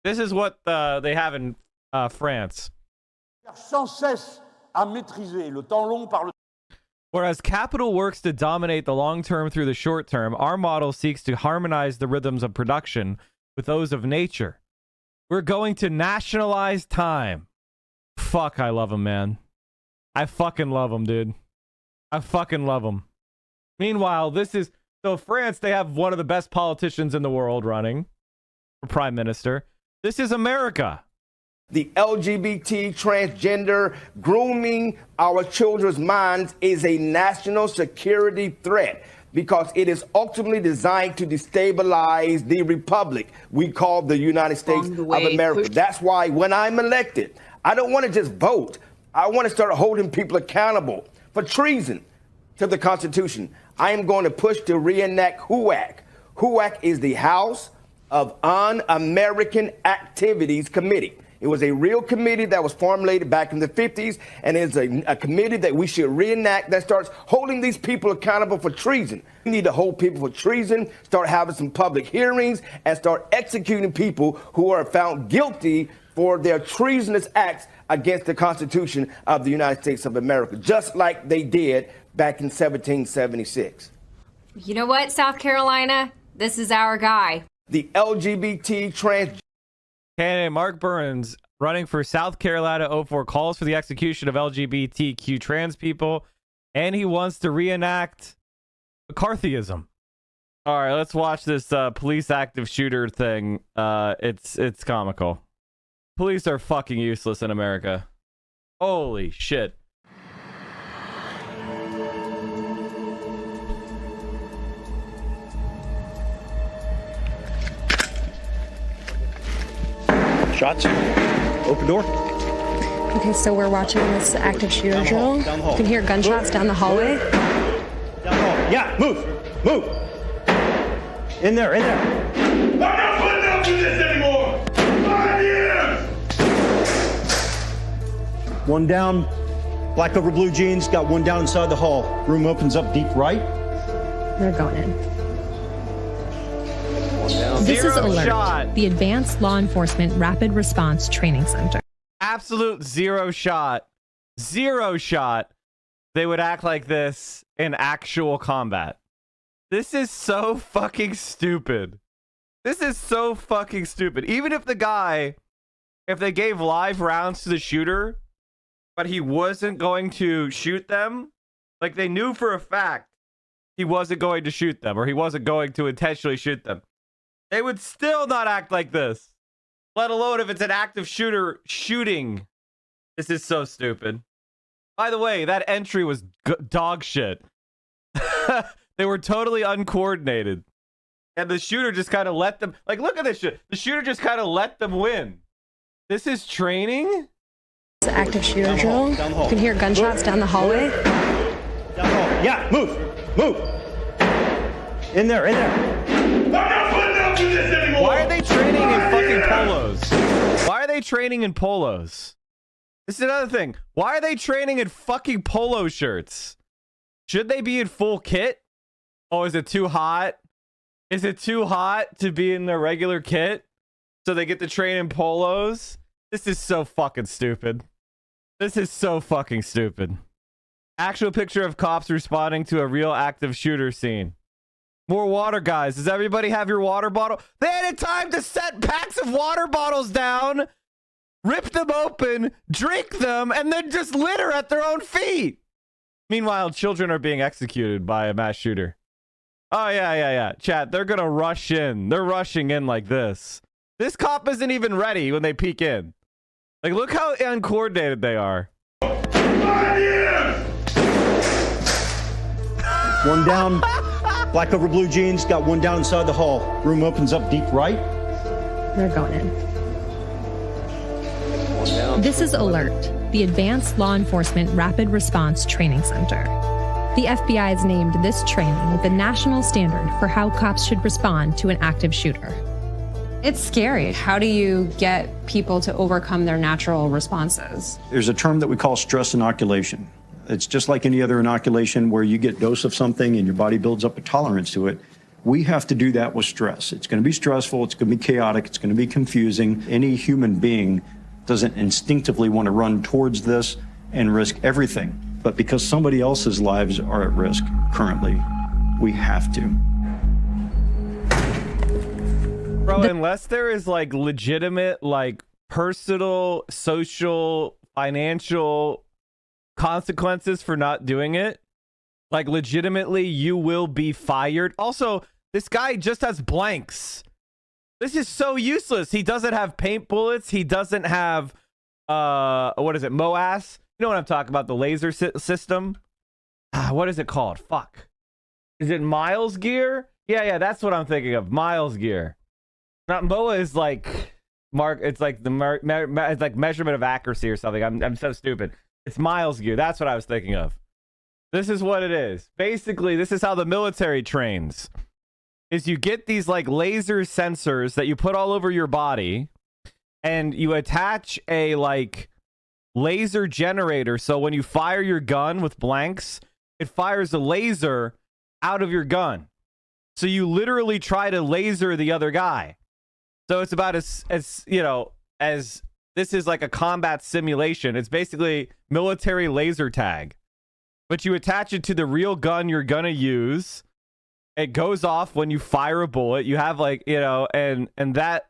This is what they have in France. Whereas capital works to dominate the long term through the short term, our model seeks to harmonize the rhythms of production with those of nature. We're going to nationalize time. Fuck, I love him, man. I fucking love him, dude. I fucking love him. Meanwhile, this is... So France, they have one of the best politicians in the world running for prime minister. This is America. The LGBT, transgender, grooming our children's minds is a national security threat because it is ultimately designed to destabilize the republic we call the United States of America. That's why when I'm elected, I don't want to just vote. I want to start holding people accountable for treason to the Constitution. I am going to push to reenact HUAC. HUAC is the House of Un-American Activities Committee. It was a real committee that was formulated back in the 50s, and it's a committee that we should reenact that starts holding these people accountable for treason. We need to hold people for treason, start having some public hearings, and start executing people who are found guilty for their treasonous acts against the Constitution of the United States of America, just like they did back in 1776. You know what, South Carolina? This is our guy. The LGBT trans... Candidate Mark Burns, running for South Carolina 04, calls for the execution of LGBTQ trans people, and he wants to reenact McCarthyism. All right, let's watch this police active shooter thing. It's comical. Police are fucking useless in America. Holy shit. Shots. Open door. Okay, so we're watching this active shooter drill. You can hear gunshots down the hallway. Down the hall. Yeah, move. Move. In there, in there. I'm not putting up with this anymore. 5 years. One down. Black over blue jeans. Got one down inside the hall. Room opens up deep right. They're going in. This is Alert, shot. the Advanced Law Enforcement Rapid Response Training Center. Absolute zero shot. Zero shot. They would act like this in actual combat. This is so fucking stupid. This is so fucking stupid. Even if the guy, if they gave live rounds to the shooter, but he wasn't going to shoot them, like they knew for a fact he wasn't going to shoot them, or he wasn't going to intentionally shoot them, they would still not act like this, let alone if it's an active shooter shooting. This is so stupid. By the way, that entry was dog shit. They were totally uncoordinated. And the shooter just kind of let them... Like, look at this shit. The shooter just kind of let them win. This is training? It's an active shooter drill. You can hear gunshots down the hallway. Down the hall. Yeah, move. Move. In there, in there. I'm not putting up with this anymore. Why are they training in fucking polos? Why are they training in polos? This is another thing. Why are they training in fucking polo shirts? Should they be in full kit? Oh, is it too hot? Is it too hot to be in their regular kit? So they get to train in polos? This is so fucking stupid. This is so fucking stupid. Actual picture of cops responding to a real active shooter scene. More water, guys. Does everybody have your water bottle? They had time to set packs of water bottles down, rip them open, drink them, and then just litter at their own feet. Meanwhile, children are being executed by a mass shooter. Oh, yeah. Chat, they're going to rush in. They're rushing in like this. This cop isn't even ready when they peek in. Like, look how uncoordinated they are. 5 years. One down. Black over blue jeans. Got one down inside the hall. Room opens up deep right. They're going in. This is Alert, the Advanced Law Enforcement Rapid Response Training Center. The FBI has named this training the national standard for how cops should respond to an active shooter. It's scary. How do you get people to overcome their natural responses? There's a term that we call stress inoculation. It's just like any other inoculation where you get a dose of something and your body builds up a tolerance to it. We have to do that with stress. It's going to be stressful. It's going to be chaotic. It's going to be confusing. Any human being doesn't instinctively want to run towards this and risk everything. But because somebody else's lives are at risk currently, we have to. Bro, unless there is like legitimate, like personal, social, financial consequences for not doing it, like legitimately you will be fired. Also, this guy just has blanks. This is so useless. He doesn't have paint bullets. He doesn't have what is it, MOAS? You know what I'm talking about, the laser system. What is it called? Fuck, is it Miles gear? Yeah, that's what I'm thinking of. Miles gear. Not MOA is like it's like the it's like measurement of accuracy or something. I'm so stupid. It's Miles gear. That's what I was thinking of. This is what it is. Basically, this is how the military trains. Is you get these like laser sensors that you put all over your body, and you attach a like laser generator. So when you fire your gun with blanks, it fires a laser out of your gun. So you literally try to laser the other guy. So it's about as you know, as this is like a combat simulation. It's basically military laser tag. But you attach it to the real gun you're gonna use. It goes off when you fire a bullet. You have like, you know, and that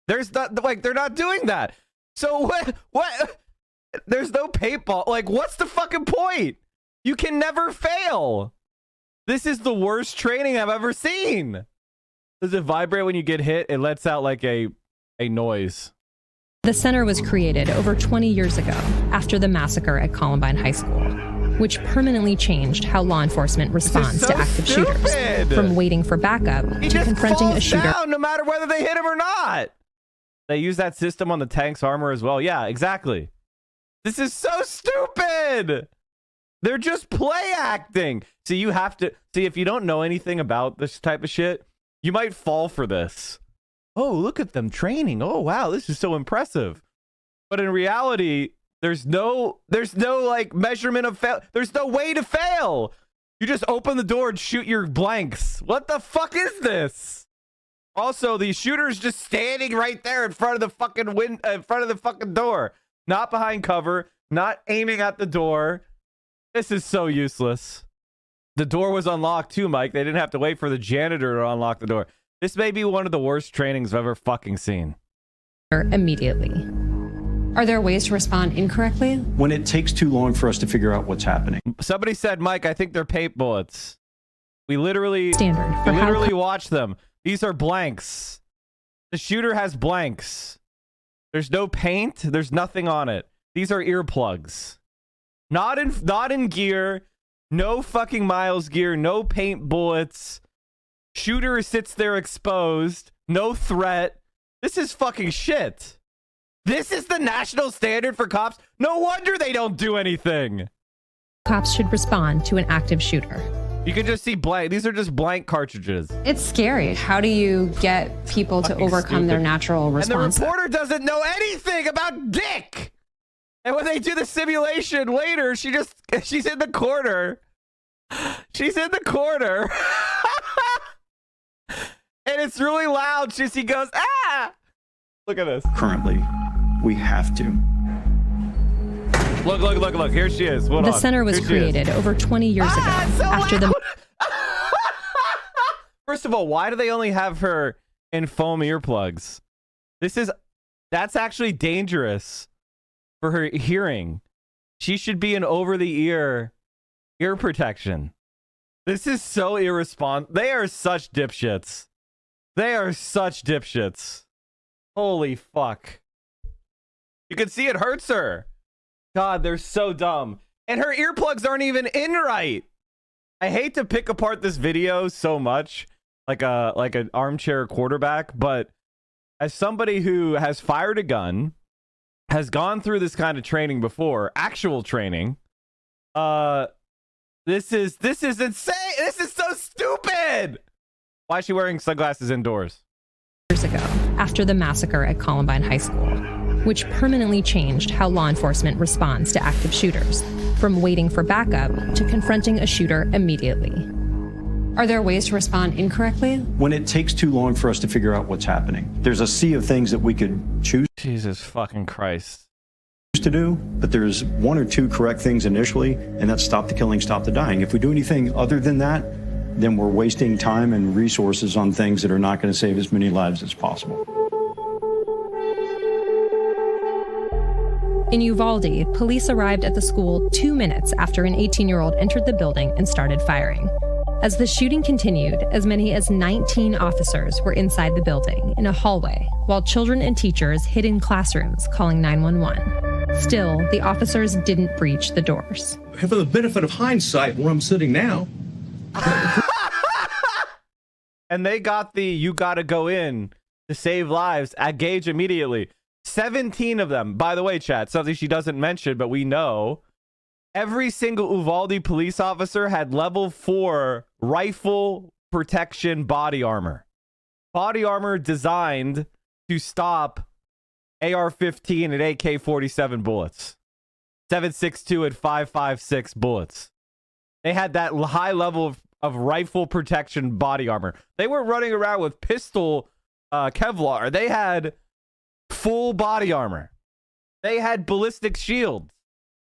there's not like they're not doing that. So what? There's no paintball. Like, what's the fucking point? You can never fail. This is the worst training I've ever seen. Does it vibrate when you get hit? It lets out like a noise. The center was created over 20 years ago after the massacre at Columbine High School, which permanently changed how law enforcement responds to active shooters, from waiting for backup to confronting a shooter down, no matter whether they hit him or not. They use that system on the tank's armor as well. Yeah, exactly. This is so stupid. They're just play acting. So you have to see, if you don't know anything about this type of shit, you might fall for this. Oh, look at them training. Oh, wow, this is so impressive. But in reality, there's no like measurement of fail. There's no way to fail. You just open the door and shoot your blanks. What the fuck is this? Also, the shooter's just standing right there in front of the fucking in front of the fucking door, not behind cover, not aiming at the door. This is so useless. The door was unlocked too, Mike. They didn't have to wait for the janitor to unlock the door. This may be one of the worst trainings I've ever fucking seen. Immediately. Are there ways to respond incorrectly? When it takes too long for us to figure out what's happening. Somebody said, Mike, I think they're paint bullets. We literally watch them. These are blanks. The shooter has blanks. There's no paint. There's nothing on it. These are earplugs. Not in gear. No fucking Miles gear. No paint bullets. Shooter sits there exposed. No threat. This is fucking shit. This is the national standard for cops. No wonder they don't do anything. Cops should respond to an active shooter. You can just see blank. These are just blank cartridges. It's scary. How do you get people to overcome their natural response? And the reporter doesn't know anything about dick. And when they do the simulation later, she's in the corner. She's in the corner. And it's really loud. She goes, ah! Look at this. Currently, we have to. Look. Here she is. Hold the on. center was created over 20 years ago after the... First of all, why do they only have her in foam earplugs? That's actually dangerous for her hearing. She should be in over-the-ear protection. This is so irresponsible. They are such dipshits. They are such dipshits. Holy fuck. You can see it hurts her. God, they're so dumb. And her earplugs aren't even in right. I hate to pick apart this video so much, like an armchair quarterback, but as somebody who has fired a gun, has gone through this kind of training before, actual training, this is insane. This is so stupid. Why is she wearing sunglasses indoors? Years ago, after the massacre at Columbine High School, which permanently changed how law enforcement responds to active shooters, from waiting for backup to confronting a shooter immediately. Are there ways to respond incorrectly? When it takes too long for us to figure out what's happening, there's a sea of things that we could choose Jesus fucking Christ. to do, but there's one or two correct things initially, and that's stop the killing, stop the dying. If we do anything other than that, then we're wasting time and resources on things that are not going to save as many lives as possible. In Uvalde, police arrived at the school 2 minutes after an 18-year-old entered the building and started firing. As the shooting continued, as many as 19 officers were inside the building in a hallway, while children and teachers hid in classrooms calling 911. Still, the officers didn't breach the doors. For the benefit of hindsight, where I'm sitting now. And they got the "you gotta go in to save lives" at Gage immediately. 17 of them. By the way, chat, something she doesn't mention, but we know. Every single Uvalde police officer had level 4 rifle protection body armor. Body armor designed to stop AR-15 and AK-47 bullets. 7.62 and 5.56 bullets. They had that high level of rifle protection body armor. They were running around with pistol Kevlar. They had full body armor. They had ballistic shields.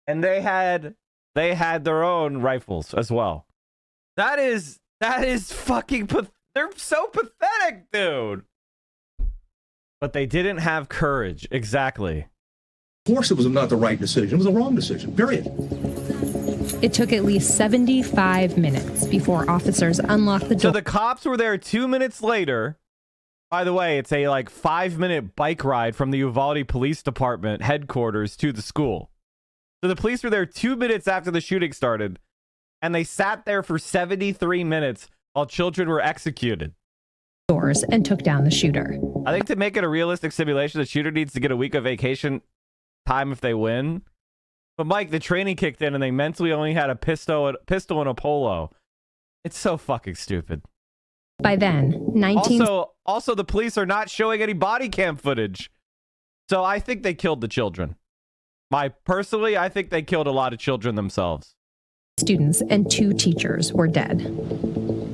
And they had their own rifles as well. That is fucking they're so pathetic, dude. But they didn't have courage. Exactly. Of course, it was not the right decision. It was a wrong decision, period. It took at least 75 minutes before officers unlocked the door. So the cops were there 2 minutes later. By the way, it's a 5-minute bike ride from the Uvalde Police Department headquarters to the school. So the police were there 2 minutes after the shooting started, and they sat there for 73 minutes while children were executed. Doors and took down the shooter. I think to make it a realistic simulation, the shooter needs to get a week of vacation time if they win. But Mike, the training kicked in and they mentally only had a pistol and a polo. It's so fucking stupid. By then, 19... Also, the police are not showing any body cam footage. So I think they killed the children. Personally, I think they killed a lot of children themselves. Students and 2 teachers were dead.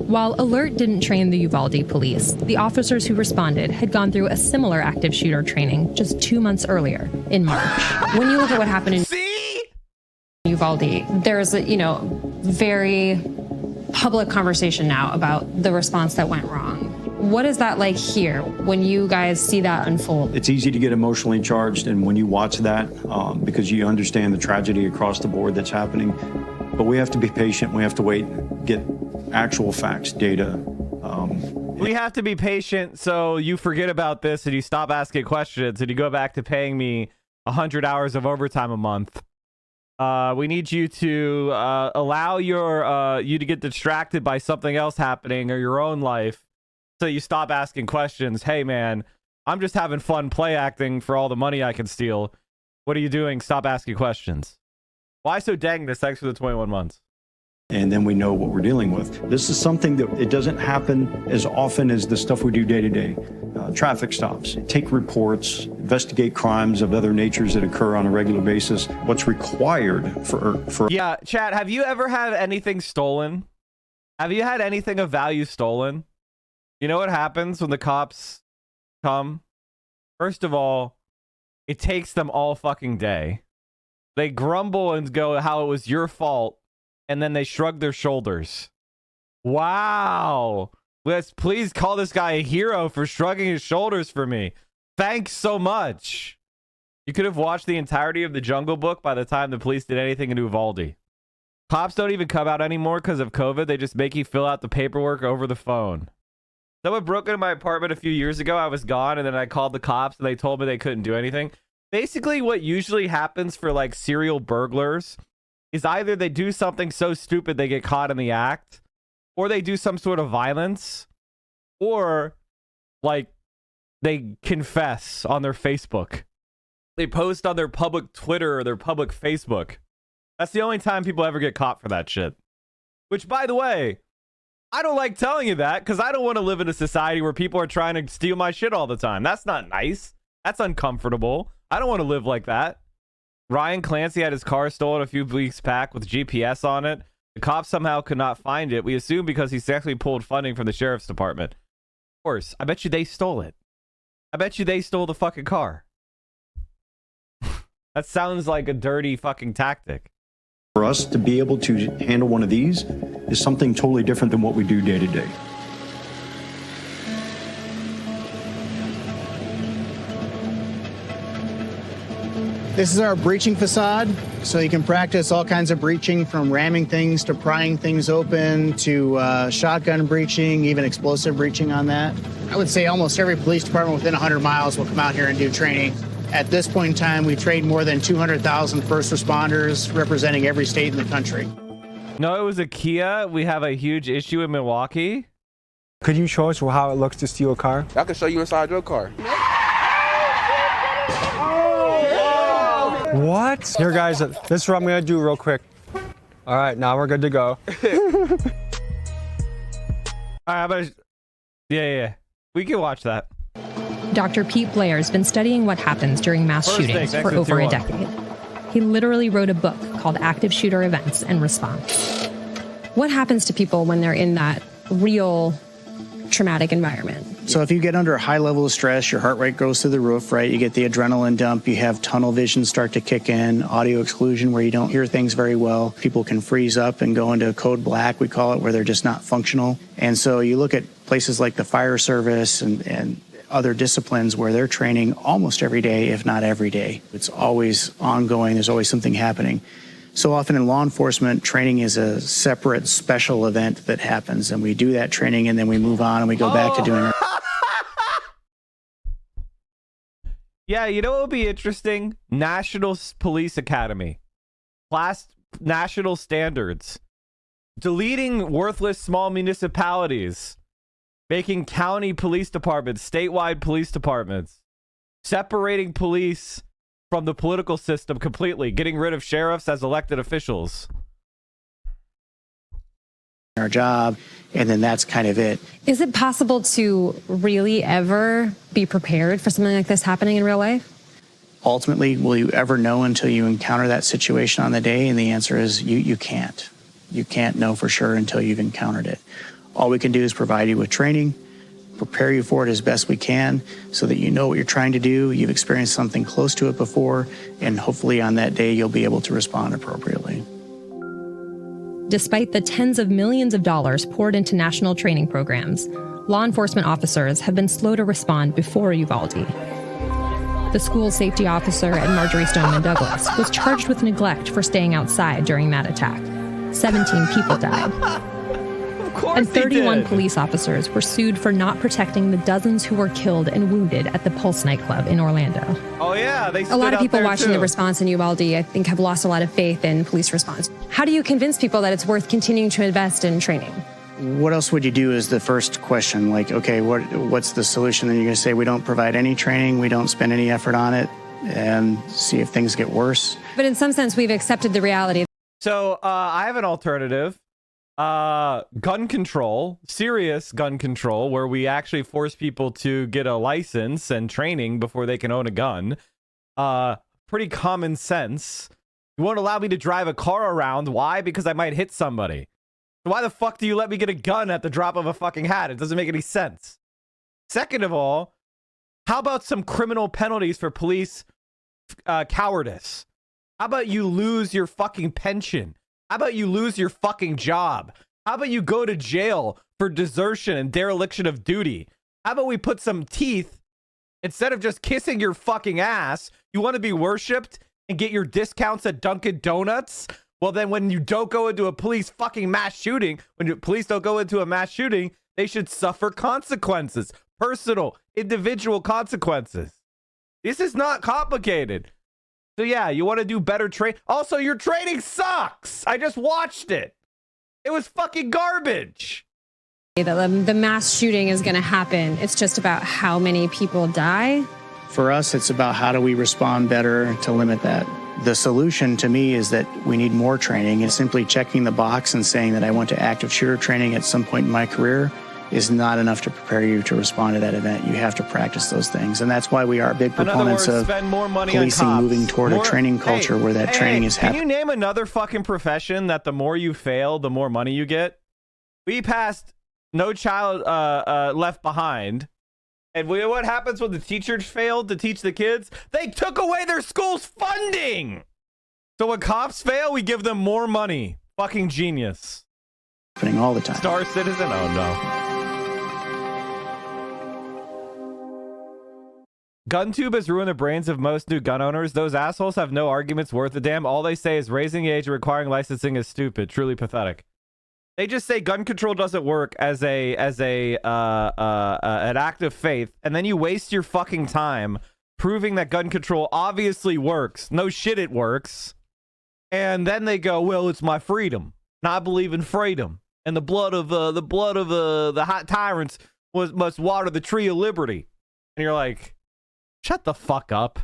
While Alert didn't train the Uvalde police, the officers who responded had gone through a similar active shooter training just 2 months earlier, in March. When you look at what happened in Uvalde, there's a, very public conversation now about the response that went wrong. What is that like here when you guys see that unfold? It's easy to get emotionally charged, and when you watch that, because you understand the tragedy across the board that's happening, but we have to be patient. We have to wait, get actual facts, data. We have to be patient so you forget about this and you stop asking questions and you go back to paying me 100 hours of overtime a month. We need you to allow you to get distracted by something else happening or your own life. So you stop asking questions. Hey, man, I'm just having fun play acting for all the money I can steal. What are you doing? Stop asking questions. Why so dang this Thanks for the 21 months? And then we know what we're dealing with. This is something that it doesn't happen as often as the stuff we do day to day. Traffic stops, take reports, investigate crimes of other natures that occur on a regular basis. What's required for... Yeah, chat, have you ever had anything stolen? Have you had anything of value stolen? You know what happens when the cops come? First of all, it takes them all fucking day. They grumble and go how it was your fault, and then they shrug their shoulders. Wow. Let's please call this guy a hero for shrugging his shoulders for me. Thanks so much. You could have watched the entirety of the Jungle Book by the time the police did anything in Uvalde. Cops don't even come out anymore because of COVID. They just make you fill out the paperwork over the phone. Someone broke into my apartment a few years ago. I was gone, and then I called the cops, and they told me they couldn't do anything. Basically, what usually happens for, serial burglars is either they do something so stupid they get caught in the act, or they do some sort of violence, or, they confess on their Facebook. They post on their public Twitter or their public Facebook. That's the only time people ever get caught for that shit. Which, by the way... I don't like telling you that because I don't want to live in a society where people are trying to steal my shit all the time. That's not nice. That's uncomfortable. I don't want to live like that. Ryan Clancy had his car stolen a few weeks back with GPS on it. The cops somehow could not find it. We assume because he successfully pulled funding from the sheriff's department. Of course, I bet you they stole it. I bet you they stole the fucking car. That sounds like a dirty fucking tactic. For us to be able to handle one of these is something totally different than what we do day to day. This is our breaching facade, so you can practice all kinds of breaching, from ramming things to prying things open to shotgun breaching, even explosive breaching on that. I would say almost every police department within 100 miles will come out here and do training. At this point in time, we trained more than 200,000 first responders representing every state in the country. No, it was a Kia. We have a huge issue in Milwaukee. Could you show us how it looks to steal a car? I can show you inside your car. What? Here, guys, this is what I'm going to do real quick. All right, now we're good to go. All right, but yeah. We can watch that. Dr. Pete Blair's been studying what happens during mass shootings for over a decade. He literally wrote a book called Active Shooter Events and Response. What happens to people when they're in that real traumatic environment? So if you get under a high level of stress, your heart rate goes through the roof, right? You get the adrenaline dump, you have tunnel vision start to kick in, audio exclusion where you don't hear things very well. People can freeze up and go into code black, we call it, where they're just not functional. And so you look at places like the fire service and other disciplines where they're training almost every day, if not every day. It's always ongoing, there's always something happening. So often in law enforcement, training is a separate special event that happens, and we do that training and then we move on and we go back to doing it. Yeah, you know what would be interesting? National Police Academy. Class national standards. Deleting worthless small municipalities. Making county police departments, statewide police departments. Separating police from the political system completely. Getting rid of sheriffs as elected officials. Our job, and then that's kind of it. Is it possible to really ever be prepared for something like this happening in real life? Ultimately, will you ever know until you encounter that situation on the day? And the answer is you can't. You can't know for sure until you've encountered it. All we can do is provide you with training, prepare you for it as best we can so that you know what you're trying to do, you've experienced something close to it before, and hopefully on that day you'll be able to respond appropriately. Despite the tens of millions of dollars poured into national training programs, law enforcement officers have been slow to respond before Uvalde. The school safety officer at Marjorie Stoneman Douglas was charged with neglect for staying outside during that attack. 17 people died. And 31 police officers were sued for not protecting the dozens who were killed and wounded at the Pulse nightclub in Orlando. Oh yeah, they stood a lot of out people there watching too. the response in Uvalde, I think, have lost a lot of faith in police response. How do you convince people that it's worth continuing to invest in training? What else would you do is the first question. Like, okay, what's the solution? Then you're going to say, we don't provide any training, we don't spend any effort on it, and see if things get worse. But in some sense, we've accepted the reality. So I have an alternative. Gun control, serious gun control, where we actually force people to get a license and training before they can own a gun. Pretty common sense. You won't allow me to drive a car around. Why? Because I might hit somebody. Why the fuck do you let me get a gun at the drop of a fucking hat? It doesn't make any sense. Second of all, how about some criminal penalties for police cowardice? How about you lose your fucking pension? How about you lose your fucking job? How about you go to jail for desertion and dereliction of duty? How about we put some teeth instead of just kissing your fucking ass? You want to be worshipped and get your discounts at Dunkin' Donuts? Well, then when you don't go into a police fucking mass shooting, when police don't go into a mass shooting, they should suffer consequences. Personal, individual consequences. This is not complicated. So yeah, you want to do better training. Also, your training sucks. I just watched it. It was fucking garbage. The mass shooting is going to happen. It's just about how many people die. For us, it's about how do we respond better to limit that. The solution to me is that we need more training, and simply checking the box and saying that I went to active shooter training at some point in my career is not enough to prepare you to respond to that event. You have to practice those things. And that's why we are big proponents of spend more money policing on cops. moving toward a training culture where that training is happening. Can you name another fucking profession that the more you fail, the more money you get? We passed No Child Left Behind. And what happens when the teachers failed to teach the kids? They took away their school's funding. So when cops fail, we give them more money. Fucking genius. Happening all the time. Star Citizen? Oh no. GunTube has ruined the brains of most new gun owners. Those assholes have no arguments worth a damn. All they say is raising the age and requiring licensing is stupid. Truly pathetic. They just say gun control doesn't work as an act of faith, and then you waste your fucking time proving that gun control obviously works. No shit, it works. And then they go, well, it's my freedom. And I believe in freedom. And the blood of the hot tyrants must water the tree of liberty. And you're like, shut the fuck up.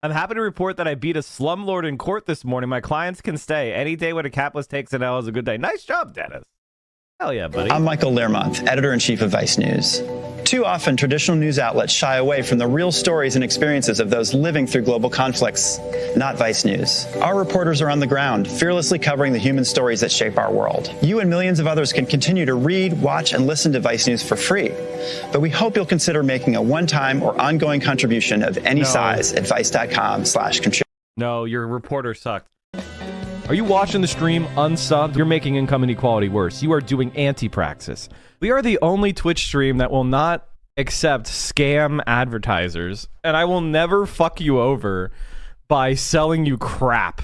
I'm happy to report that I beat a slumlord in court this morning. My clients can stay. Any day when a capitalist takes an L is a good day. Nice job, Dennis. Hell yeah, buddy. I'm Michael Learmonth, editor-in-chief of Vice News. Too often, traditional news outlets shy away from the real stories and experiences of those living through global conflicts. Not Vice News. Our reporters are on the ground, fearlessly covering the human stories that shape our world. You and millions of others can continue to read, watch, and listen to Vice News for free. But we hope you'll consider making a one-time or ongoing contribution of any size at vice.com/contribute. No, your reporter sucked. Are you watching the stream unsubbed? You're making income inequality worse. You are doing anti-praxis. We are the only Twitch stream that will not accept scam advertisers, and I will never fuck you over by selling you crap